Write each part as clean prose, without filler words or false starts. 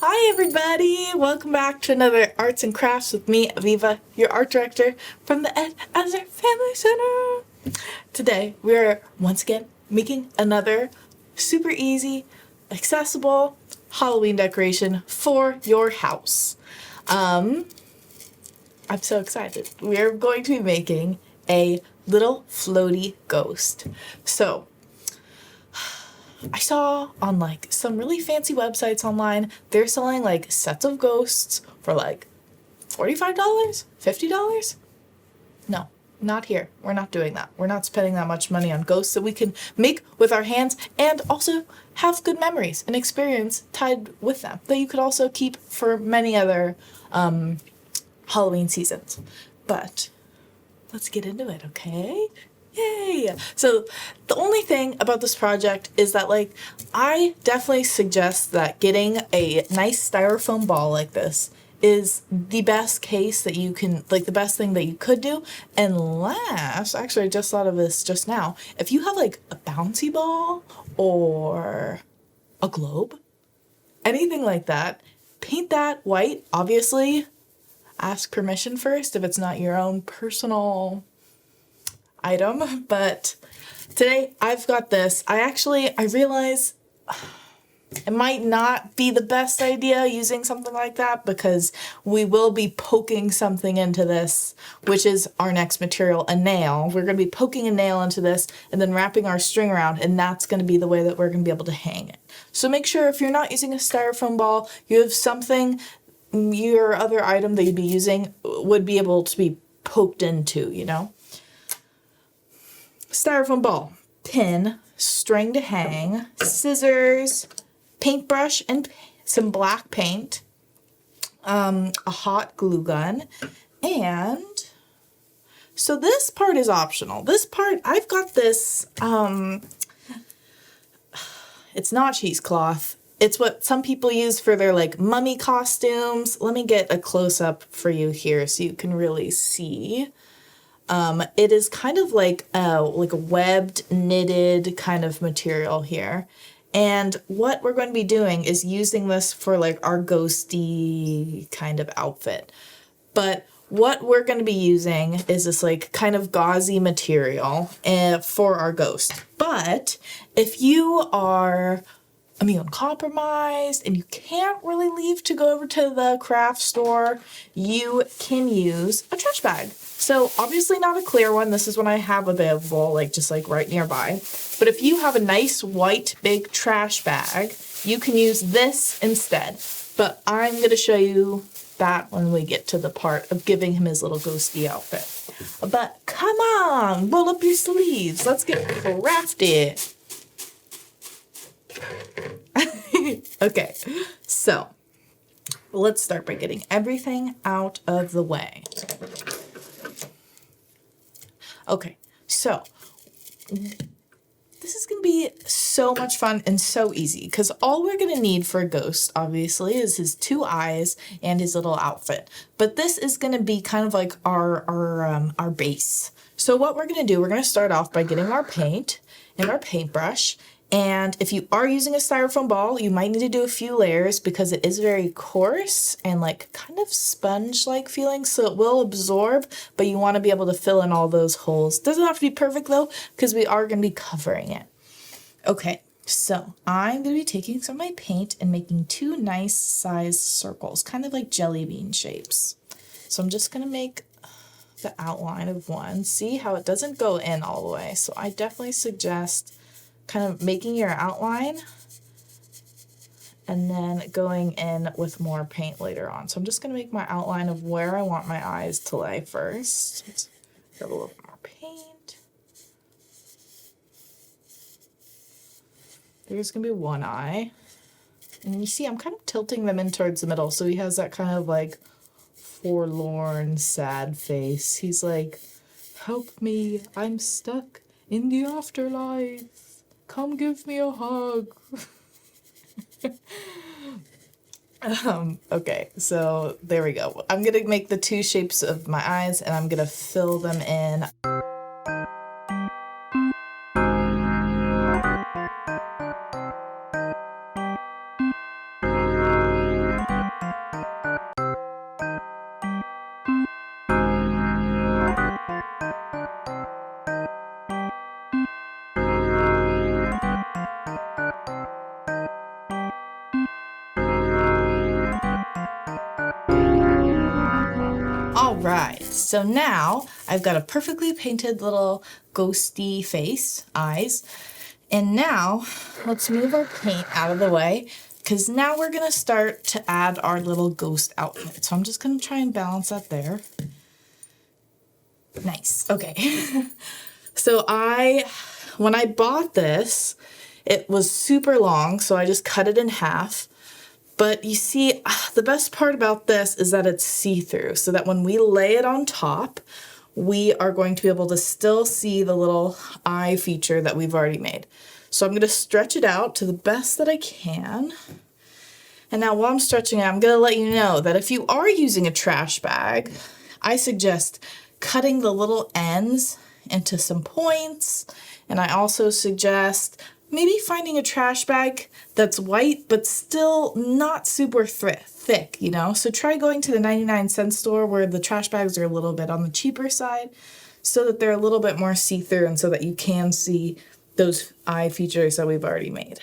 Hi everybody! Welcome back to another Arts and Crafts with me, Avivah, your art director from the Ed Asner Family Center. Today we're once again making another super easy, accessible Halloween decoration for your house. I'm so excited. We're going to be making a little floaty ghost. So I saw on like some really fancy websites online, they're selling like sets of ghosts for like $45, $50. No, not here. We're not doing that. We're not spending that much money on ghosts that we can make with our hands and also have good memories and experience tied with them that you could also keep for many other Halloween seasons. But let's get into it, okay? Yay! So the only thing about this project is that I definitely suggest that getting a nice styrofoam ball like this is the best case that you can, the best thing that you could do, unless, actually I just thought of this just now, if you have a bouncy ball or a globe, anything like that, paint that white. Obviously, ask permission first if it's not your own personal item, but today I've got this. I realize it might not be the best idea using something like that because we will be poking something into this, which is our next material, a nail. We're going to be poking a nail into this and then wrapping our string around, and that's going to be the way that we're going to be able to hang it. So make sure if you're not using a styrofoam ball, you have something, your other item that you'd be using would be able to be poked into, Styrofoam ball, pin, string to hang, scissors, paintbrush, and some black paint, a hot glue gun, and so this part is optional. This part, I've got this, it's not cheesecloth. It's what some people use for their mummy costumes. Let me get a close-up for you here so you can really see. It is kind of like a webbed, knitted kind of material here. And what we're going to be doing is using this for our ghosty kind of outfit. But what we're going to be using is this kind of gauzy material for our ghost. But if you are immune compromised and you can't really leave to go over to the craft store, you can use a trash bag. So obviously not a clear one. This is what I have available, just right nearby. But if you have a nice white big trash bag, you can use this instead. But I'm going to show you that when we get to the part of giving him his little ghosty outfit. But come on, roll up your sleeves. Let's get crafty. Okay, so let's start by getting everything out of the way. Okay, so this is going to be so much fun and so easy because all we're going to need for a ghost, obviously, is his two eyes and his little outfit. But this is going to be kind of our base. So what we're going to do, we're going to start off by getting our paint and our paintbrush. And if you are using a styrofoam ball, you might need to do a few layers because it is very coarse and kind of sponge-like feeling, so it will absorb, but you want to be able to fill in all those holes. Doesn't have to be perfect though, because we are going to be covering it. Okay, so I'm going to be taking some of my paint and making two nice sized circles, kind of like jelly bean shapes. So I'm just going to make the outline of one. See how it doesn't go in all the way, so I definitely suggest kind of making your outline and then going in with more paint later on. So I'm just going to make my outline of where I want my eyes to lay first. Let's grab a little bit more paint. There's going to be one eye. And you see I'm kind of tilting them in towards the middle, so he has that kind of forlorn, sad face. He's like, help me, I'm stuck in the afterlife. Come give me a hug. Okay, so there we go. I'm going to make the two shapes of my eyes and I'm going to fill them in. right, so now I've got a perfectly painted little ghosty face, eyes. And now let's move our paint out of the way, because now we're going to start to add our little ghost outfit. So I'm just going to try and balance that there. Nice. Okay. So when I bought this, it was super long, so I just cut it in half. But you see, the best part about this is that it's see-through, so that when we lay it on top, we are going to be able to still see the little eye feature that we've already made. So I'm going to stretch it out to the best that I can. And now while I'm stretching it, I'm going to let you know that if you are using a trash bag, I suggest cutting the little ends into some points. And I also suggest maybe finding a trash bag that's white, but still not super thick, you know? So try going to the 99-cent store where the trash bags are a little bit on the cheaper side so that they're a little bit more see-through and so that you can see those eye features that we've already made.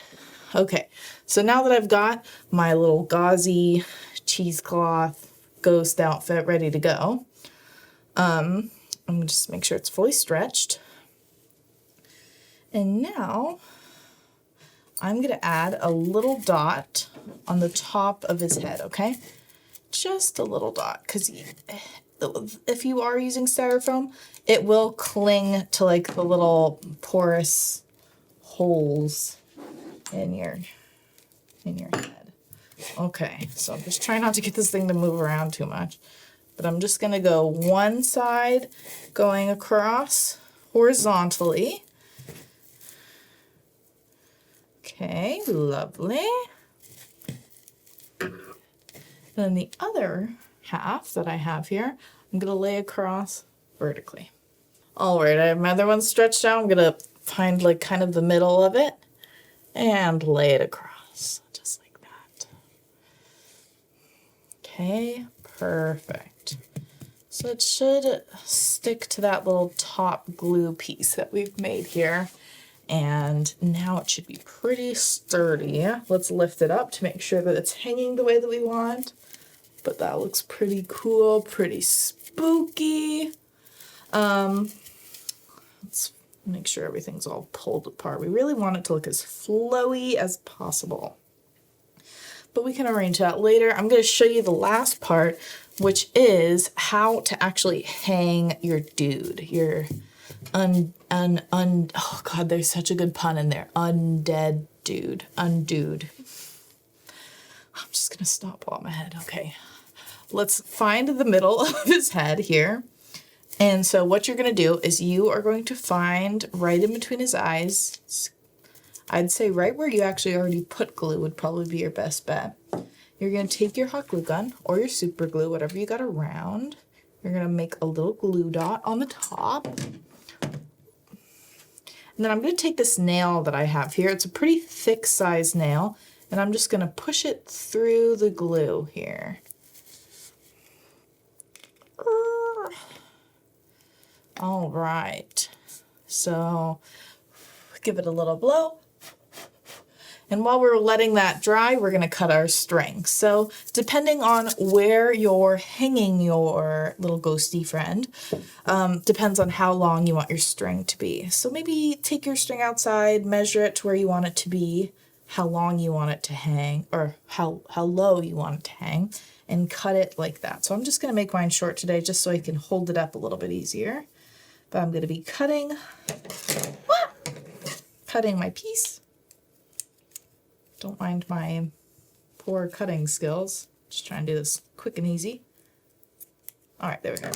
Okay, so now that I've got my little gauzy cheesecloth ghost outfit ready to go, I'm gonna just make sure it's fully stretched. And now I'm going to add a little dot on the top of his head, okay? Just a little dot, because if you are using styrofoam, it will cling to like the little porous holes in your head. Okay, so I'm just trying not to get this thing to move around too much. But I'm just going to go one side going across horizontally. Okay, lovely. And then the other half that I have here, I'm going to lay across vertically. All right, I have my other one stretched out. I'm going to find like kind of the middle of it and lay it across, just like that. Okay, perfect. So it should stick to that little top glue piece that we've made here. And now it should be pretty sturdy. Let's lift it up to make sure that it's hanging the way that we want. But that looks pretty cool, pretty spooky. Let's make sure everything's all pulled apart. We really want it to look as flowy as possible. But we can arrange that later. I'm going to show you the last part, which is how to actually hang your dude, your oh God, there's such a good pun in there. Undead dude. Undude. I'm just gonna stop while I'm ahead. Okay. Let's find the middle of his head here. And so what you're gonna do is you are going to find right in between his eyes. I'd say right where you actually already put glue would probably be your best bet. You're gonna take your hot glue gun or your super glue, whatever you got around. You're gonna make a little glue dot on the top. And then I'm going to take this nail that I have here. It's a pretty thick size nail. And I'm just going to push it through the glue here. All right. So give it a little blow. And while we're letting that dry, we're going to cut our string. So depending on where you're hanging your little ghosty friend, depends on how long you want your string to be. So maybe take your string outside, measure it to where you want it to be, how long you want it to hang, or how low you want it to hang, and cut it like that. So I'm just going to make mine short today just so I can hold it up a little bit easier. But I'm going to be cutting my piece. Don't mind my poor cutting skills. Just trying to do this quick and easy. All right, there we go.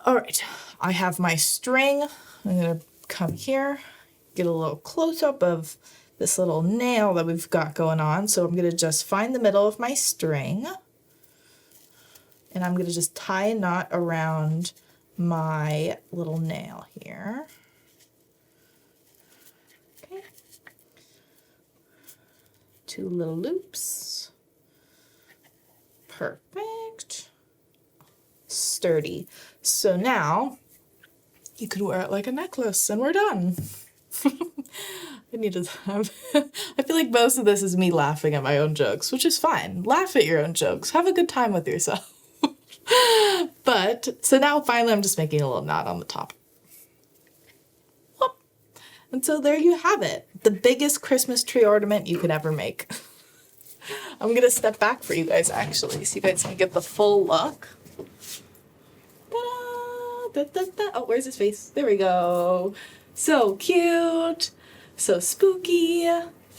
All right, I have my string. I'm gonna come here, get a little close-up of this little nail that we've got going on. So I'm gonna just find the middle of my string and I'm gonna just tie a knot around my little nail here. Two little loops. Perfect. Sturdy. So now you could wear it like a necklace and we're done. I need to have, I feel like most of this is me laughing at my own jokes, which is fine. Laugh at your own jokes. Have a good time with yourself. But, so now finally I'm just making a little knot on the top. Whoop. And so there you have it. The biggest Christmas tree ornament you could ever make. I'm going to step back for you guys, actually, so you guys can get the full look. Ta-da! Da-da-da. Oh, where's his face? There we go. So cute, so spooky,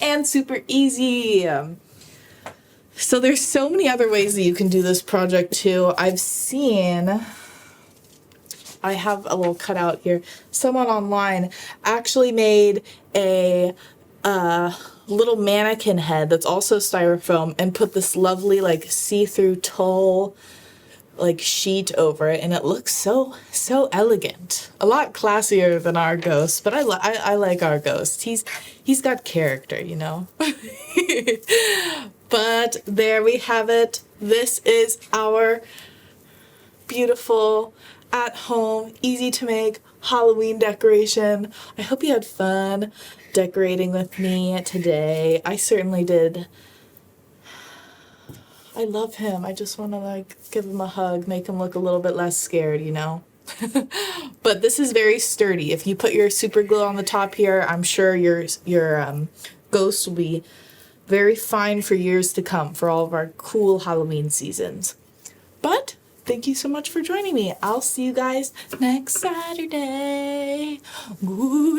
and super easy. So there's so many other ways that you can do this project too. I have a little cutout here. Someone online actually made a little mannequin head that's also styrofoam and put this lovely like see-through tulle like sheet over it, and it looks so elegant. A lot classier than our ghost, but I like our ghost. He's got character, you know. But there we have it. This is our beautiful, at home, easy to make Halloween decoration. I hope you had fun decorating with me today. I certainly did. I love him. I just want to like give him a hug, make him look a little bit less scared, you know. But this is very sturdy. If you put your super glue on the top here, I'm sure your ghost will be very fine for years to come for all of our cool Halloween seasons. But thank you so much for joining me. I'll see you guys next Saturday. Woo!